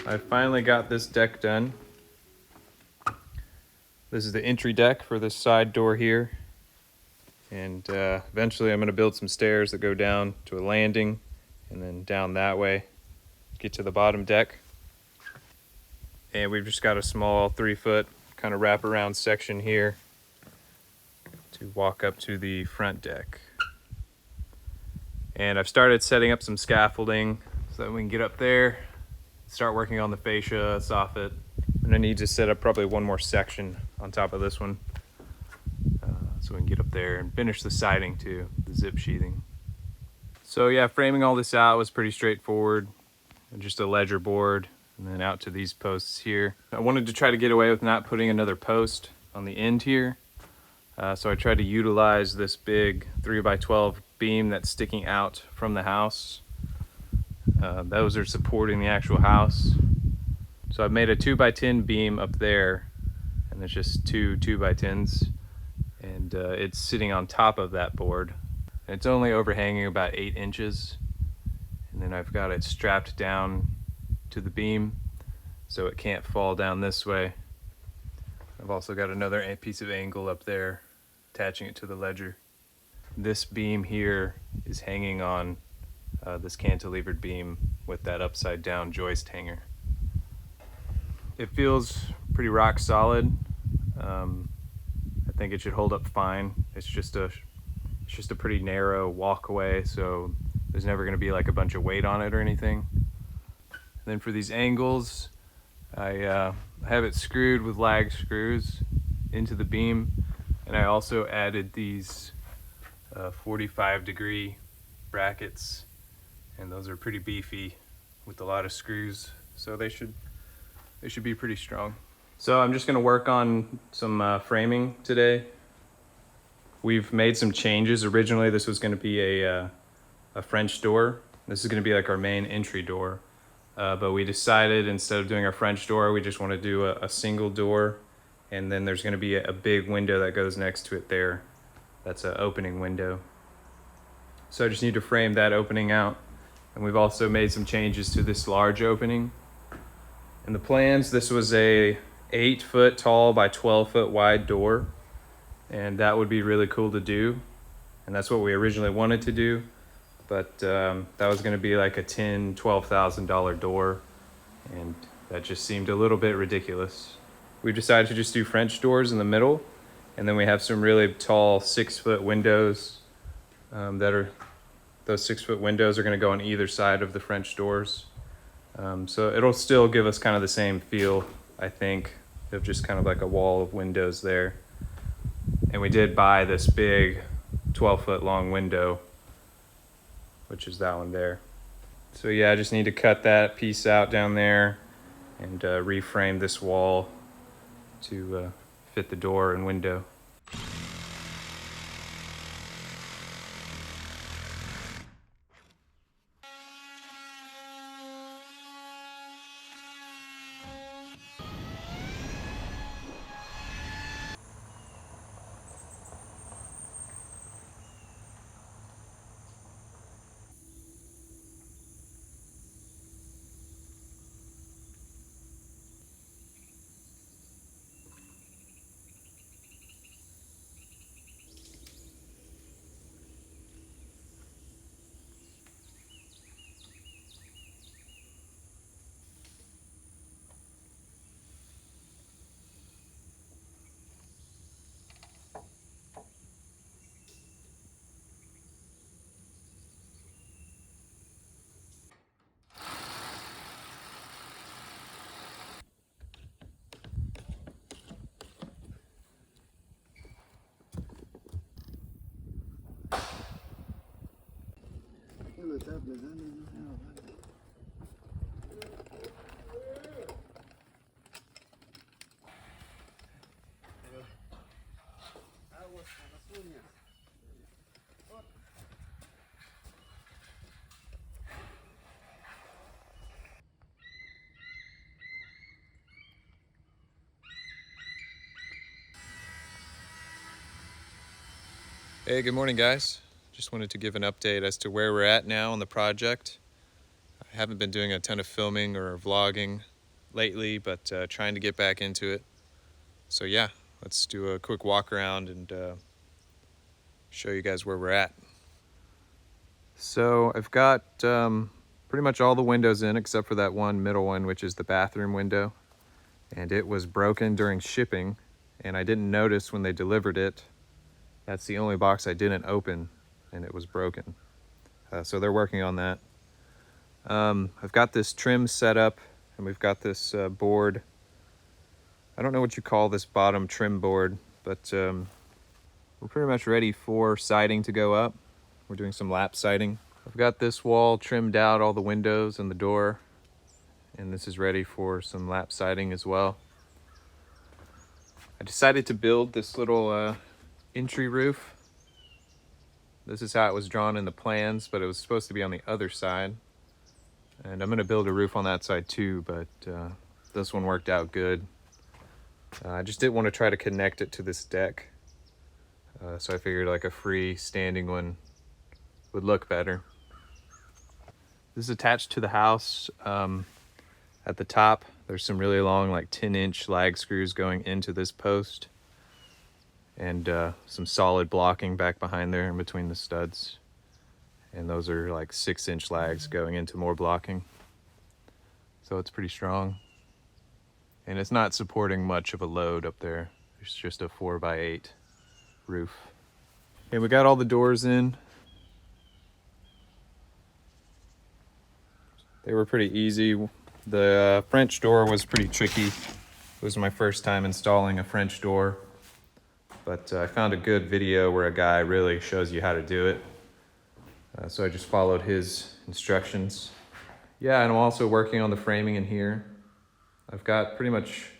I finally got this deck done. This is the entry deck for this side door here. And eventually I'm going to build some stairs that go down to a landing and then down that way, get to the bottom deck. And we've just got a small 3-foot kind of wraparound section here to walk up to the front deck. And I've started setting up some scaffolding so that we can get up there, start working on the fascia, soffit. And I need to set up probably one more section on top of this one so we can get up there and finish the siding too, the zip sheathing. So yeah, framing all this out was pretty straightforward. Just a ledger board and then out to these posts here. I wanted to try to get away with not putting another post on the end here. So I tried to utilize this big 3x12 beam that's sticking out from the house. Those are supporting the actual house. So I've made a 2x10 beam up there, and there's just two 2x10s, and it's sitting on top of that board. And it's only overhanging about 8 inches, and then I've got it strapped down to the beam so it can't fall down this way. I've also got another piece of angle up there attaching it to the ledger. This beam here is hanging on this cantilevered beam with that upside down joist hanger. It feels pretty rock solid. I think it should hold up fine. It's just a pretty narrow walkway, so there's never going to be like a bunch of weight on it or anything. And then for these angles, I have it screwed with lag screws into the beam, and I also added these 45-degree brackets, and those are pretty beefy with a lot of screws, so they should be pretty strong. So I'm just going to work on some framing today. We've made some changes. Originally this was going to be a French door. This is going to be like our main entry door, but we decided instead of doing our French door, we just want to do a single door, and then there's going to be a big window that goes next to it there. That's an opening window. So I just need to frame that opening out. And we've also made some changes to this large opening. In the plans, this was a 8-foot tall by 12-foot wide door. And that would be really cool to do. And that's what we originally wanted to do. But that was gonna be like a $10,000, $12,000 door. And that just seemed a little bit ridiculous. We decided to just do French doors in the middle. And then we have some really tall 6-foot windows those 6-foot windows are going to go on either side of the French doors. So it'll still give us kind of the same feel, I think, of just kind of like a wall of windows there. And we did buy this big 12-foot long window, which is that one there. So yeah, I just need to cut that piece out down there and reframe this wall to fit the door and window. Hey, good morning, guys. Just wanted to give an update as to where we're at now on the project. I haven't been doing a ton of filming or vlogging lately, but trying to get back into it. So yeah, let's do a quick walk around and show you guys where we're at. So I've got pretty much all the windows in except for that one middle one, which is the bathroom window. And it was broken during shipping, and I didn't notice when they delivered it. That's the only box I didn't open, and it was broken. So they're working on that. I've got this trim set up, and we've got this board. I don't know what you call this bottom trim board, but we're pretty much ready for siding to go up. We're doing some lap siding. I've got this wall trimmed out, all the windows and the door, and this is ready for some lap siding as well. I decided to build this little entry roof. This is how it was drawn in the plans, but it was supposed to be on the other side. And I'm gonna build a roof on that side too, but this one worked out good. I just didn't want to try to connect it to this deck. So I figured like a free standing one would look better. This is attached to the house. At the top, there's some really long, like 10-inch lag screws going into this post, and some solid blocking back behind there in between the studs. And those are like 6-inch lags going into more blocking. So it's pretty strong. And it's not supporting much of a load up there. It's just a 4x8 roof. And we got all the doors in. They were pretty easy. The French door was pretty tricky. It was my first time installing a French door, but I found a good video where a guy really shows you how to do it. So I just followed his instructions. Yeah, and I'm also working on the framing in here. I've got pretty much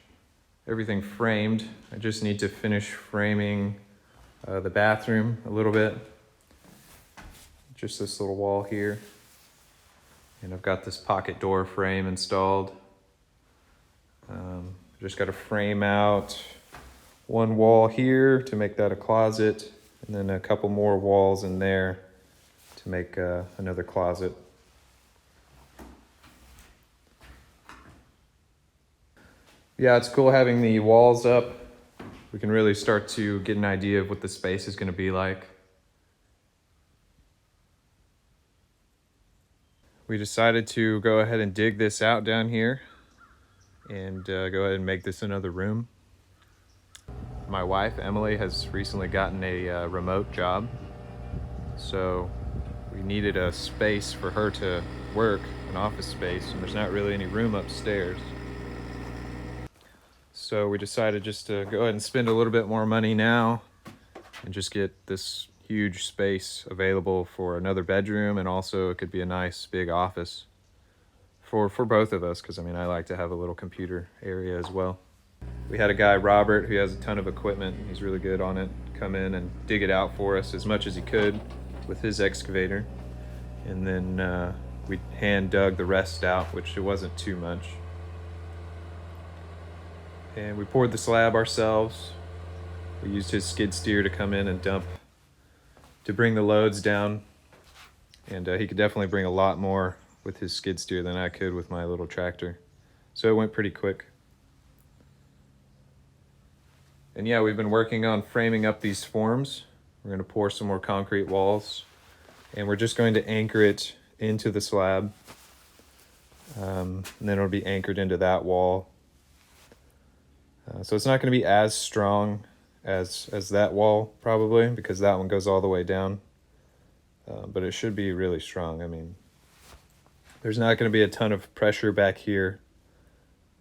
everything framed. I just need to finish framing the bathroom a little bit. Just this little wall here. And I've got this pocket door frame installed. Just got to frame out one wall here to make that a closet, and then a couple more walls in there to make another closet. Yeah, it's cool having the walls up. We can really start to get an idea of what the space is going to be like. We decided to go ahead and dig this out down here and go ahead and make this another room. My wife, Emily, has recently gotten a remote job, so we needed a space for her to work, an office space, and there's not really any room upstairs. So we decided just to go ahead and spend a little bit more money now and just get this huge space available for another bedroom, and also it could be a nice big office for both of us, because I mean I like to have a little computer area as well. We had a guy, Robert, who has a ton of equipment. He's really good on it. Come in and dig it out for us as much as he could with his excavator, and then we hand dug the rest out, which it wasn't too much. And we poured the slab ourselves. We used his skid steer to come in and dump to bring the loads down, and he could definitely bring a lot more with his skid steer than I could with my little tractor, so it went pretty quick. And yeah, we've been working on framing up these forms. We're going to pour some more concrete walls, and we're just going to anchor it into the slab, and then it'll be anchored into that wall. So it's not going to be as strong as that wall, probably, because that one goes all the way down, but it should be really strong. I mean, there's not going to be a ton of pressure back here,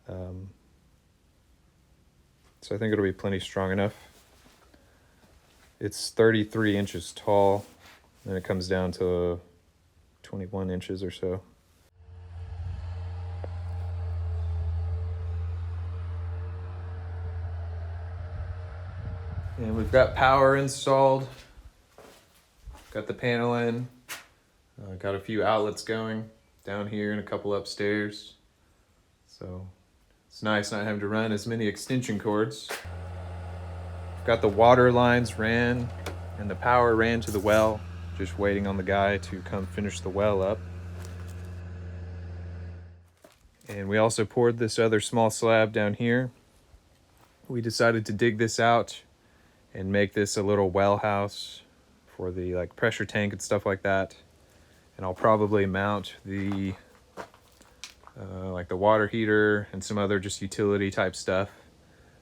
so I think it'll be plenty strong enough. It's 33 inches tall, and it comes down to 21 inches or so. And we've got power installed, got the panel in, got a few outlets going down here and a couple upstairs. So it's nice not having to run as many extension cords. Got the water lines ran and the power ran to the well, just waiting on the guy to come finish the well up. And we also poured this other small slab down here. We decided to dig this out and make this a little well house for the like pressure tank and stuff like that. And I'll probably mount the like the water heater and some other just utility type stuff.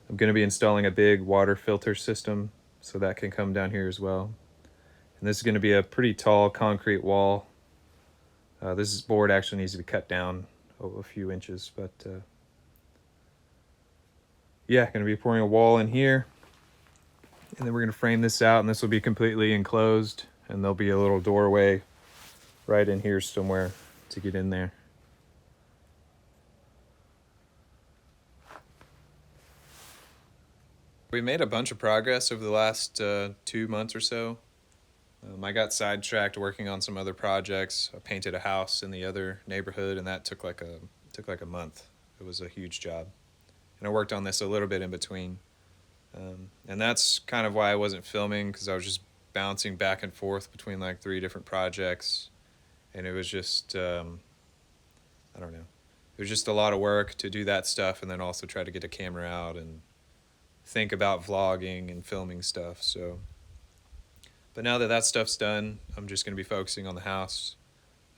I'm going to be installing a big water filter system, so that can come down here as well. And this is going to be a pretty tall concrete wall. This board actually needs to be cut down a few inches, but yeah, going to be pouring a wall in here. And then we're going to frame this out, and this will be completely enclosed, and there'll be a little doorway right in here somewhere to get in there. We made a bunch of progress over the last 2 months or so. I got sidetracked working on some other projects. I painted a house in the other neighborhood, and that took like a month. It was a huge job, and I worked on this a little bit in between. And that's kind of why I wasn't filming, because I was just bouncing back and forth between like 3 different projects, and it was just I don't know. It was just a lot of work to do that stuff, and then also try to get a camera out and think about vlogging and filming stuff. So, but now that that stuff's done, I'm just going to be focusing on the house.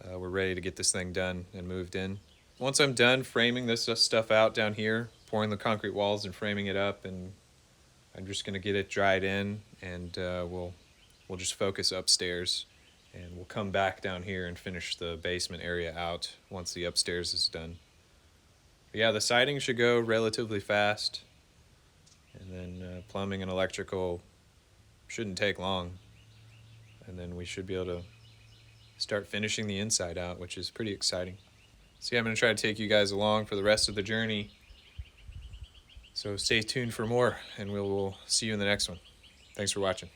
We're ready to get this thing done and moved in. Once I'm done framing this stuff out down here, pouring the concrete walls and framing it up, and I'm just going to get it dried in, and we'll just focus upstairs, and we'll come back down here and finish the basement area out once the upstairs is done. But yeah, the siding should go relatively fast, and then plumbing and electrical shouldn't take long, and then we should be able to start finishing the inside out, which is pretty exciting. So yeah, I'm going to try to take you guys along for the rest of the journey. So stay tuned for more, and we'll see you in the next one. Thanks for watching.